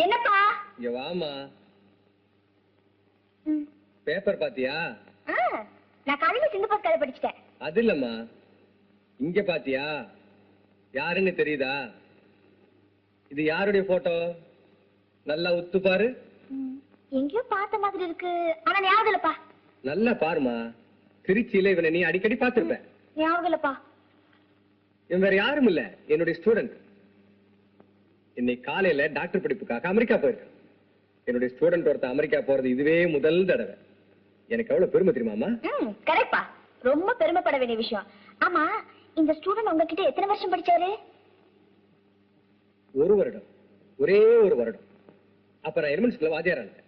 என்னப்பா? இங்க வாமா. பேப்பர் பாத்தியா? நான் காலையில சிங்கப்பூர் கதை படிச்சிட்டேன். அது இல்லம்மா, இங்க பாத்தியா? யாருன்னு தெரியுதா? இது யாருடைய போட்டோ? நல்லா உத்து பாரு. எங்கேயோ பார்த்த மாதிரி இருக்கு, ஆனா ஞாபகம் இல்லப்பா. நல்லா பாருமா, திருச்சியில இவனை நீ அடிக்கடி பார்த்திருப்ப. ஞாபகம் இல்லப்பா. இவன் வேற யாரும் இல்ல, என்னுடைய ஸ்டூடெண்ட். இன்னைக்கு காலையில டாக்டர் படிப்புக்காக அமெரிக்கா போயிருக்கேன். என்னுடைய ஸ்டூடெண்ட் ஒருத்த அமெரிக்கா போறது இதுவே முதல் தடவை. எனக்கு எவ்வளவு பெருமை தெரியுமாமா? கரெக்ட்பா, ரொம்ப பெருமைப்பட வேண்டிய விஷயம். ஆமா, இந்த ஸ்டூடெண்ட் உங்ககிட்ட எத்தனை வருஷம் படிச்சாரு? ஒரு வருடம், ஒரே ஒரு வருடம். அப்ப நான் எலிமெண்ட் ஸ்கூல்ல வாத்தியாரா இருந்தேன்.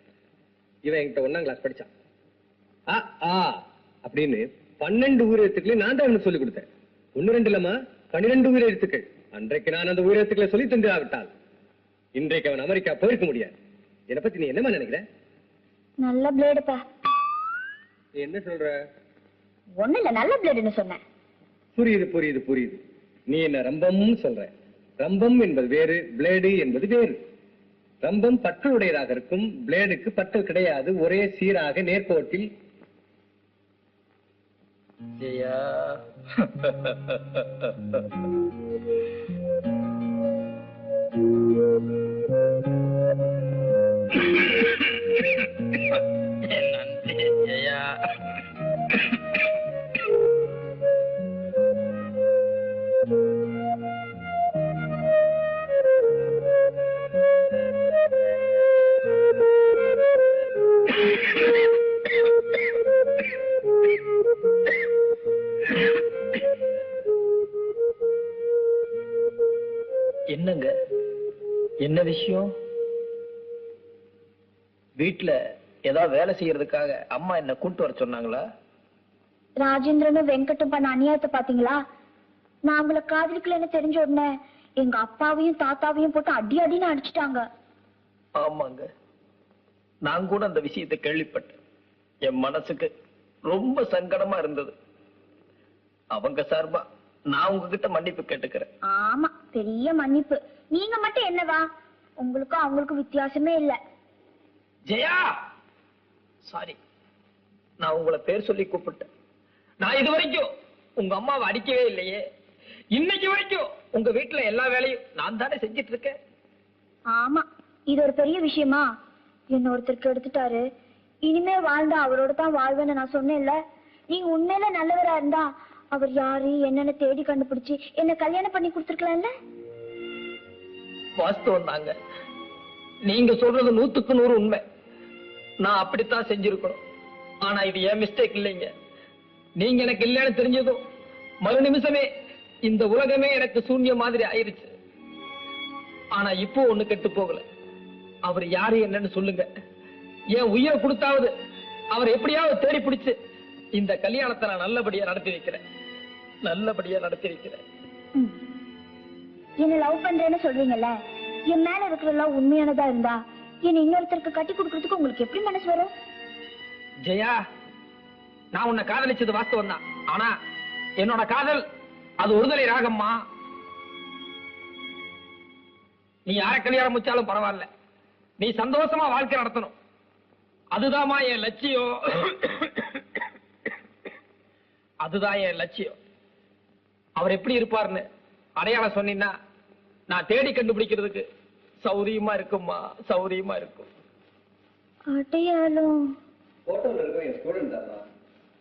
இவன் என்கிட்ட 1ஆம் கிளாஸ் படிச்சான். அப்படின்னு 12 உயிரெழுத்துக்களை நான் தான் அவனுக்கு சொல்லிக் கொடுத்தேன். 1 2 இல்லம்மா, 12 உயிரெழுத்துக்கள். அன்றைக்கு நான் அந்த உயிரெழுத்துக்களை சொல்லி தந்துவிட்டால் இன்றைக்கு அவன் அமெரிக்கா போயிருக்க முடியாது. என்னை பத்தி நீ என்னமா நினைக்கிற? நல்ல பிளேடுப்பா. என்ன சொல்ற? ஒண்ணு இல்ல, நல்ல பிளேடுன்னு சொன்னேன். புரியுது புரியுது புரியுது. நீ என்ன ரம்பம் சொல்ற. ரம்பம் என்பது வேறு, பிளேடு என்பது வேறு. ரம்பம் பற்கள் உடையதாக இருக்கும், பிளேடுக்கு பற்கள் கிடையாது. ஒரே சீராக நேர்கோட்டில். என்னங்க, என்ன விஷயம்? வீட்டுல ஏதாவது வேலை செய்யறதுக்காக அம்மா என்ன கூட்டு வர சொன்னாங்களா? ராஜேந்திரனும் வெங்கட்டும் பண்ண அநியாயத்தை பாத்தீங்களா? நான் அவங்களை காதலிக்கலன்னு தெரிஞ்ச உடனே எங்க அப்பாவையும் தாத்தாவையும் போட்டு அடி அடின்னு அடிச்சுட்டாங்க. ஆமாங்க, நான் கூட அந்த விஷயத்தை கேள்விப்பட்டேன். என் மனசுக்கு ரொம்ப சங்கடமா இருந்தது. அவங்க சார்பா நான் உங்ககிட்ட மன்னிப்பு கேட்டுக்கிறேன். ஆமா, பெரிய மன்னிப்பு. நீங்க மட்டும் என்னவா, உங்களுக்கும் அவங்களுக்கும் வித்தியாசமே இல்ல. ஜெயா, சாரி, நான் உங்களை பேர் சொல்லி கூப்பிட்டேன். நான் இது வரைக்கும் உங்க அம்மாவை அடிக்கவே இல்லையே. இன்னைக்கு வரைக்கும் உங்க வீட்டுல எல்லா வேலையும் நான் தானே செஞ்சிட்டு இருக்கேன். ஆமா, இது ஒரு பெரிய விஷயமா? என்ன ஒருத்தருக்கு எடுத்துட்டாரு, இனிமே வாழ்ந்தா அவரோட தான் வாழ்வேன்னு நான் சொன்னேன்ல. நீங்க உண்மையில நல்லவரா இருந்தா அவர் யாரு என்னன்னு தேடி கண்டுபிடிச்சு என்ன கல்யாணம் பண்ணி கொடுத்துருக்கலாம்ல. வாஸ்தவம் தாங்க, நீங்க சொல்றது 100க்கு 100 உண்மை. நான் அப்படித்தான் செஞ்சிருக்கணும். ஆனா இது என் மிஸ்டேக் இல்லைங்க. நீங்க எனக்கு இல்லைன்னு தெரிஞ்சதும் மறு நிமிஷமே இந்த உலகமே எனக்கு சூன்ய மாதிரி ஆயிருச்சு. ஆனா இப்போ ஒண்ணு கெட்டு போகல. அவர் யாரு என்னன்னு சொல்லுங்க. என் உயிரை கொடுத்தாவது அவர் எப்படியாவது தேடி பிடிச்சு இந்த கல்யாணத்தை நான் நல்லபடியா நடத்தி வைக்கிறேன். நல்லபடியா நடத்தி வைக்கிறேன். என்ன லவ் பண்றேன்னு சொல்றீங்கல்ல, என் மேல இருக்கிற லவ் உண்மையானதா இருந்தா என்ன இன்னொருத்தருக்கு கட்டி கொடுக்கறதுக்கு உங்களுக்கு எப்படி மனசு வரும்? ஜெயா, நான் உன்னை காதலிச்சது வாஸ்தவம் தான். ஆனா என்னோட காதல் அது ஒருதலை ராகம்மா. நீ யார கல்யாணம் முடிச்சாலும் பரவாயில்ல, நீ சந்தோஷமா வாழ்க்கை நடத்தணும். அதுதான்மா என் லட்சியம். அதுதான் என் லட்சியம். அவர் எப்படி இருப்பார்னு அடையாளம் சொன்னீங்கன்னா நான் தேடி கண்டுபிடிக்கிறதுக்கு சௌரியமா இருக்கும்மா, சௌரியமா இருக்கும். அடையாளம் போட்டோல இருக்கிற என் ஸ்டூடெண்ட் தான்.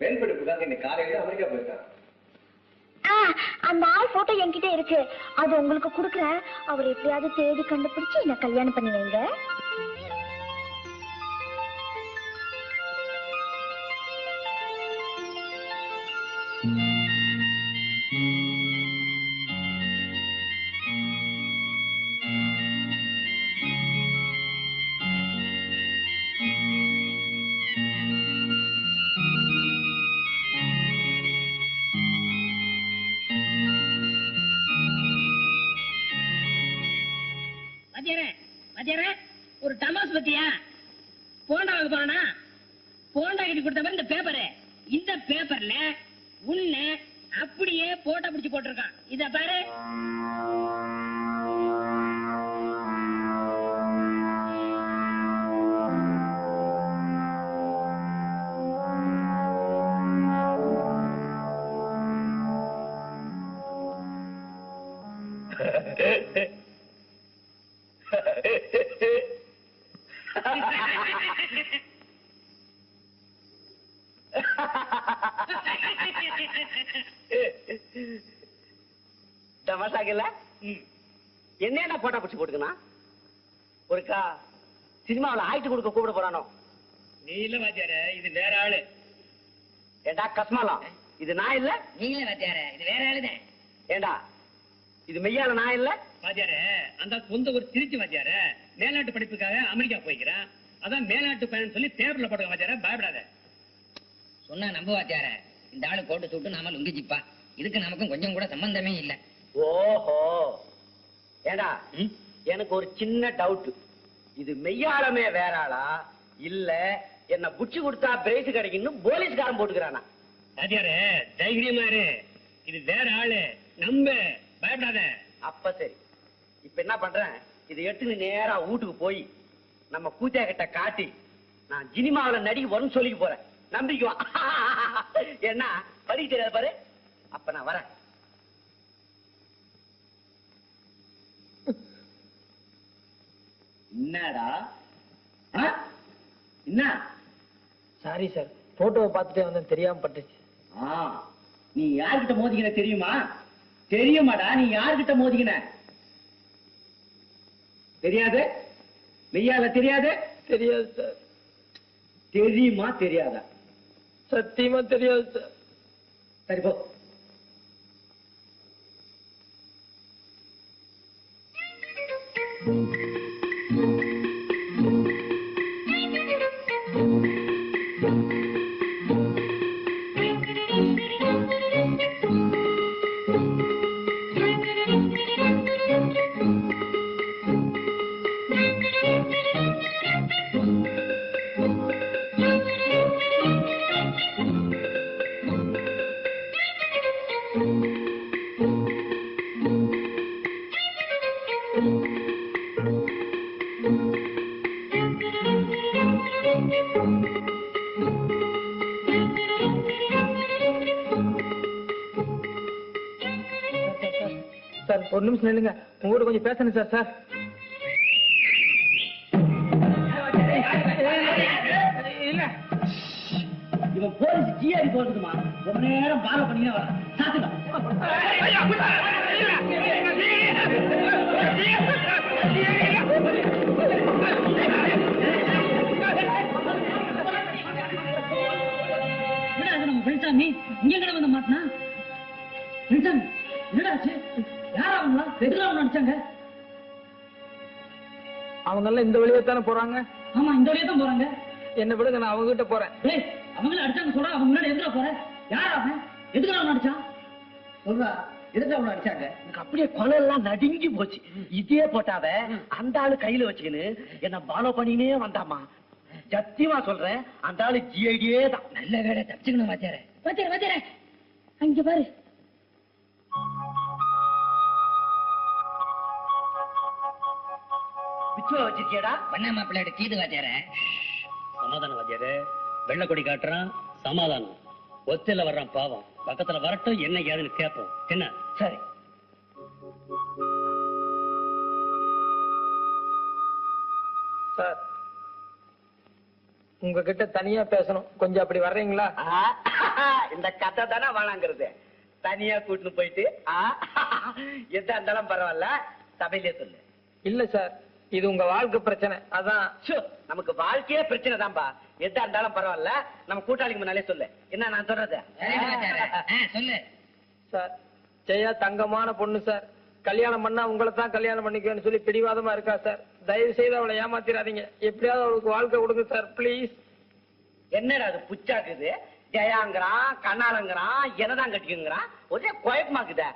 மேல் படிப்புக்காக இன்னைக்கு காலையில அமெரிக்கா போயிருக்கான். அந்த ஆள் போட்டோ என்கிட்ட இருக்கு, அது உங்களுக்கு கொடுக்குறேன். அவர் எப்படியாவது தேடி கண்டுபிடிச்சு என்ன கல்யாணம் பண்ணி வைங்க. ஒரு டமாஸ் பத்தியா போண்டா வாங்க போனா போண்டா கட்டி கொடுத்த இந்த பேப்பரு. இந்த பேப்பர்ல உன்னை அப்படியே போட்டோ பிடிச்சு போட்டிருக்கான். இத பாரு. தமாஷாக்கல என்ன போட்டா பிடிச்சி போட்டுக்கணும் ஒருக்கா சினிமாவில் ஆயிட்டு கொடுக்க கூப்பிட போறானோ? நீ இல்ல வாத்தியார, இது வேற ஆளு. ஏண்டா கஸ்மாலம், இது நான் இல்ல. நீங்களே வாத்தியார, இது வேற ஆளுதான். ஏண்டா இது மெய்யால நான் இல்ல. வாத்தியார, அந்த சொந்த ஒரு திருச்சி வாத்தியார மேல்நாட்டு படிப்புக்காக அமெரிக்கா போய்க்கிறான். அதான் மேல்நாட்டு பயணம் சொல்லி பேப்பர்ல போட்டுக்க வாத்தியார, பயப்படாத. சொன்னா நம்ப வாத்தியார, இந்த ஆளு கோட்டு சூட்டு நாம லுங்கிச்சிப்பா. இதுக்கு நமக்கும் கொஞ்சம் கூட சம்பந்தமே இல்ல. ஓஹோ, ஏண்டா எனக்கு ஒரு சின்ன டவுட். இது மெய்யாளமே வேற ஆளா இல்ல என்ன புடிச்சு கொடுத்தா பிரைஸ் கிடைக்குன்னு போலீஸ்காரன் போட்டுக்கிறானா? வாத்தியார தைரியமா இரு, இது வேற ஆளு, நம்ப, பயப்படாத. அப்ப சரி, இப்ப என்ன பண்றேன், இதை எடுத்து நேரா வீட்டுக்கு போய் நம்ம கூத்தியா கிட்ட காட்டி நான் சினிமாவில நடிக்க வரும்னு சொல்லிக்க போறேன். நம்பிக்குவான். என்ன படிக்க தெரியாது பாரு. அப்ப நான் வரேன். என்னடா என்ன? சாரி சார், போட்டோவை பார்த்துட்டே வந்தேன், தெரியாம பட்டுச்சு. நீ யார்கிட்ட மோதிக்கின தெரியுமா? தெரியுமாடா நீ யார்கிட்ட மோதிக்கின? தெரியாது? மெய்யால தெரியாது? தெரியாது சார். தெரியுமா தெரியாதா? சத்தியமா தெரியாது சார். சரி போ. சார் ஒரு நிமிஷம் நில்லுங்க, உங்ககிட்ட கொஞ்சம் பேசணும் சார். சார் இல்ல, இவன் போலீஸ் ஜிஆரி போறதுமா ரொம்ப நேரம் பாலோ பண்ணினே வர. சாத்துங்க. நம்ம பெருசாமி இங்க கடை வந்து மாட்டினா பெருசாமி என்னடாச்சு? யாரா அவங்களா எதுலாம் நினைச்சாங்க? அவங்க எல்லாம் இந்த வழியா தானே போறாங்க. ஆமா, இந்த வழியா தான் போறாங்க. என்ன விடுங்க, நான் அவங்க கிட்ட போறேன். டேய், அவங்கள அடிச்சாங்க சொல்றா, அவங்க முன்னாடி எதுல போற? யாரா அவன்? எதுக்கு அவன் அடிச்சான்? சொல்றா, எதுக்கு அவன் அடிச்சாங்க? எனக்கு அப்படியே கொலை எல்லாம் நடுங்கி போச்சு. இதே போட்டாவ அந்த ஆளு கையில வச்சுக்கின்னு என்ன பாலோ பண்ணினே வந்தாமா. சத்தியமா சொல்றேன், அந்த ஆளு ஜிஐடியே தான். நல்ல வேலை தப்பிச்சுக்கணும் வாத்தியார. வாத்தியார வாத்தியார அங்க பாரு. பிச்சுவ வச்சிருக்கியடா? பண்ண மாப்பிள்ளையோட கீது வாத்தியார. சமாதானம் வாத்தியார. வெள்ளக்கொடி காட்டுறான், சமாதானம். ஒத்தையில வர்றான் பாவம். பக்கத்துல வரட்டும், என்ன ஏதுன்னு கேட்போம். என்ன? சரி. சார் உங்ககிட்ட தனியா பேசணும், கொஞ்சம் அப்படி வர்றீங்களா? இந்த கதை தானே வேணாங்கிறது. தனியா கூட்டின்னு போயிட்டு எதா இருந்தாலும் பரவாயில்ல, சபையிலே சொல்லு. இல்ல சார், இது உங்க வாழ்க்கை பிரச்சனை. அதான். நமக்கு வாழ்க்கையே பிரச்சனை தான்பா. எதா இருந்தாலும் பரவாயில்ல, நம்ம கூட்டாளிக்கு முன்னாலே சொல்லு. என்ன நான் சொல்றது? சொல்லு சார், ஜெயா தங்கமான பொண்ணு சார். கல்யாணம் பண்ணா உங்களை தான் கல்யாணம் பண்ணிக்குவேன்னு சொல்லி பிடிவாதமா இருக்கா சார். தயவு செய்து அவளை ஏமாத்திராதீங்க. எப்படியாவது அவளுக்கு வாழ்க்கை கொடுங்க சார், பிளீஸ். என்னடா அது புச்சாக்குது? ஜெயாங்கிறான், கண்ணாலங்கிறான், என்னதான் கட்டிக்குங்கிறான். ஒரே குழப்பமாக்குதா?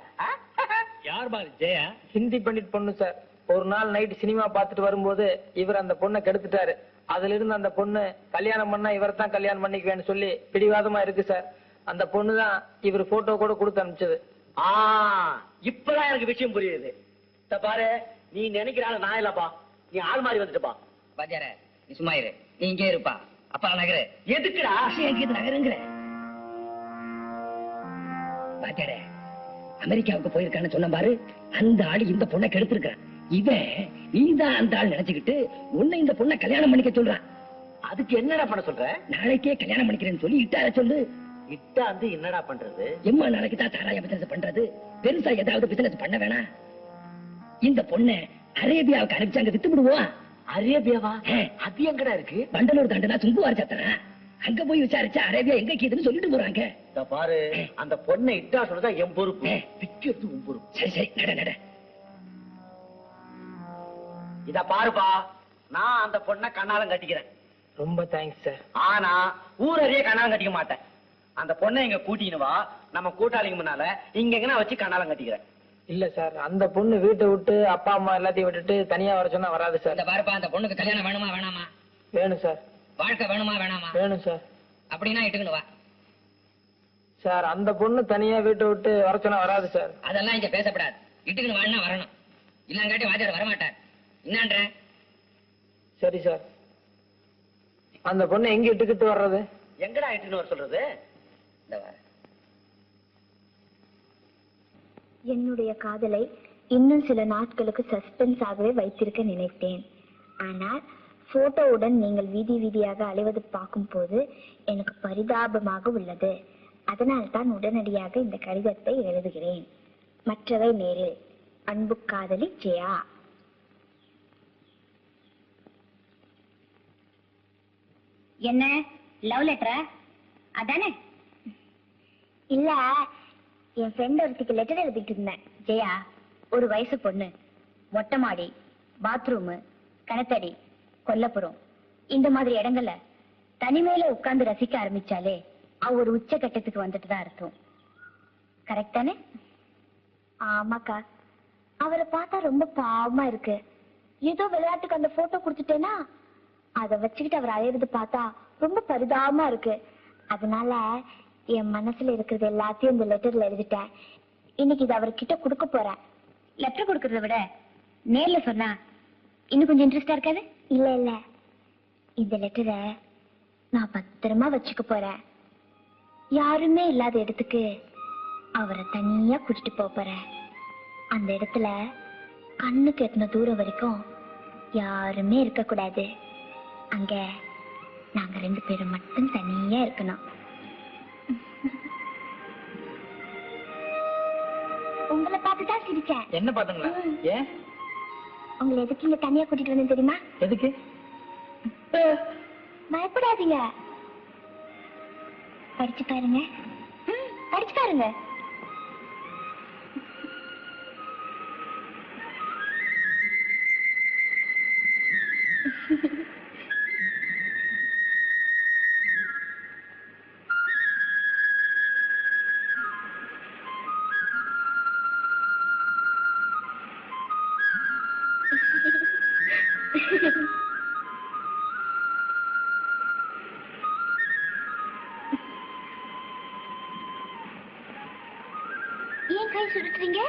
யார் பாரு ஜெயா? ஹிந்தி பண்டிட் பொண்ணு சார். ஒரு நாள் நைட் சினிமா பார்த்துட்டு வரும்போது இவர் அந்த பொண்ணை கெடுத்துட்டாரு. அதுல இருந்து அந்த பொண்ணு கல்யாணம் பண்ணா இவரை தான் கல்யாணம் பண்ணிக்குவேன்னு சொல்லி பிடிவாதமா இருக்கு சார். அந்த பொண்ணு தான் இவர் போட்டோ கூட கொடுத்து அனுப்பிச்சது. இப்பதான் எனக்கு விஷயம் புரியுது. பாரு, நீ நினைக்கிறாள் நான் இல்லப்பா, நீ ஆள் மாறி வந்துட்டுப்பா. வாத்தியார நீ சும்மா இரு, நீ இங்கே இருப்பா. அப்பா நகரு. எதுக்குடா நகருங்கிற? வாத்தியார அமெரிக்காவுக்கு போயிருக்கான்னு சொன்ன பாரு, அந்த ஆளு இந்த பொண்ணை கெடுத்திருக்கான். இவன் நீதான் அந்த ஆள் நினைச்சுக்கிட்டு உன்னை இந்த பொண்ணை கல்யாணம் பண்ணிக்க சொல்றான். அதுக்கு என்னடா பண்ண சொல்ற? நாளைக்கே கல்யாணம் பண்ணிக்கிறேன்னு சொல்லி இட்டார சொல்லு. இட்டாந்து என்னடா பண்றது? எம்மா நாளைக்கு தான் சாராய பிசினஸ் பண்றது, பெருசா ஏதாவது பிசினஸ் பண்ண வேணாம். இந்த பொண்ணை அரேபியாவுக்கு அனுப்பிச்சு அங்க வித்து விடுவோம். அரேபியாவா? அது எங்கடா இருக்கு? வண்டலூர் தாண்டனா சுங்குவார் சத்தனா, அங்க போய் விசாரிச்சா அரேபியா எங்க கீதுன்னு சொல்லிட்டு போறாங்க. பாரு, அந்த பொண்ணை இட்டா சொல்றதா என் பொறுப்பு, விக்கிறது உன் பொறுப்பு. சரி சரி, நட நட. இத பாருப்பா, நான் அந்த பொண்ணை கண்ணாலம் கட்டிக்கிறேன். ரொம்ப தேங்க்ஸ் சார். ஆனா ஊரறிய கண்ணாலம் கட்டிக்க மாட்டேன். அந்த பொண்ணை இங்க கூட்டின்னு வா, நம்ம கூட்டாளிங்க முன்னால இங்க எங்கன்னா வச்சு கண்ணாலம் கட்டிக்கிறேன். இல்ல சார், அந்த பொண்ணு வீட்டை விட்டு அப்பா அம்மா எல்லாத்தையும் விட்டுட்டு தனியா வர சொன்னா வராது சார். இந்த பாருப்பா, அந்த பொண்ணுக்கு கல்யாணம் வேணுமா வேணாமா? வேணும் சார். வாழ்க்கை வேணுமா வேணாமா? வேணும் சார். அப்படின்னா இட்டுக்கணும் வா. சார், அந்த பொண்ணு தனியா வீட்டை விட்டு வர சொன்னா வராது சார். அதெல்லாம் இங்க பேசப்படாது. இட்டுக்கணும் வான்னா வரணும், இல்லங்காட்டி வாத்தியார் வரமாட்டார். என்னன்ற? சரி சார். அந்த பொண்ணு எங்க இட்டுக்கிட்டு வர்றது? எங்கடா இட்டுன்னு வர சொல்றது? இந்த வா. என்னுடைய காதலை இன்னும் சில நாட்களுக்கு சஸ்பென்ஸாகவே வைத்திருக்க நினைத்தேன். ஆனால் போட்டோவுடன் நீங்கள் வீதி வீதியாக அலைவது பார்க்கும் போது எனக்கு பரிதாபமாக உள்ளது. அதனால் தான் உடனடியாக இந்த கடிதத்தை எழுதுகிறேன். மற்றவை நேரில். அன்பு காதலி ஜெயா. என்ன லவ் லெட்டரா? அதானே? இல்ல, என் ஃப்ரெண்ட் ஒருத்திக்கு லெட்டர் எழுதிட்டு இருந்தேன். ஜெயா, ஒரு வயசு பொண்ணு, மொட்டை மாடி, பாத்ரூமு, கணத்தடி, கொல்லப்புறம், இந்த மாதிரி இடங்கள்ல தனிமையில உட்கார்ந்து ரசிக்க ஆரம்பிச்சாலே அவ ஒரு உச்ச கட்டத்துக்கு வந்துட்டு தான் அர்த்தம். கரெக்ட் தானே? ஆமாக்கா, அவரை பார்த்தா ரொம்ப பாவமா இருக்கு. ஏதோ விளையாட்டுக்கு அந்த போட்டோ கொடுத்துட்டேனா அதை வச்சுக்கிட்டு அவர் அழையிறது பார்த்தா ரொம்ப பரிதாபமா இருக்கு. அதனால என் மனசுல இருக்கிறது எல்லாத்தையும் இந்த லெட்டர்ல எழுதிட்டேன். இன்னைக்கு இது அவர்கிட்ட கொடுக்க போறேன். லெட்டர் கொடுக்கறத விட நேர்ல சொன்னா இன்னும் கொஞ்சம் இன்ட்ரெஸ்டா இருக்காது? இல்ல இல்ல, இந்த லெட்டரை நான் பத்திரமா வச்சுக்க போறேன். யாருமே இல்லாத இடத்துக்கு அவரை தனியா கூட்டிட்டு போறேன். அந்த இடத்துல கண்ணுக்கு எத்தனை தூரம் வரைக்கும் யாருமே இருக்க கூடாது. அங்க நாங்க 2 பேரும் மட்டும் தனியா இருக்கணும். உங்களை பார்த்துதான் சிரிச்சேன். என்ன பாத்துங்களா? ஏன் உங்களை எதுக்கு இங்க தனியா கூட்டிட்டு வந்தேன் தெரியுமா? எதுக்கு? பயப்படாதீங்க, படிச்சு பாருங்க. படிச்சு பாருங்க. ஏன் கை சுடுறீங்க?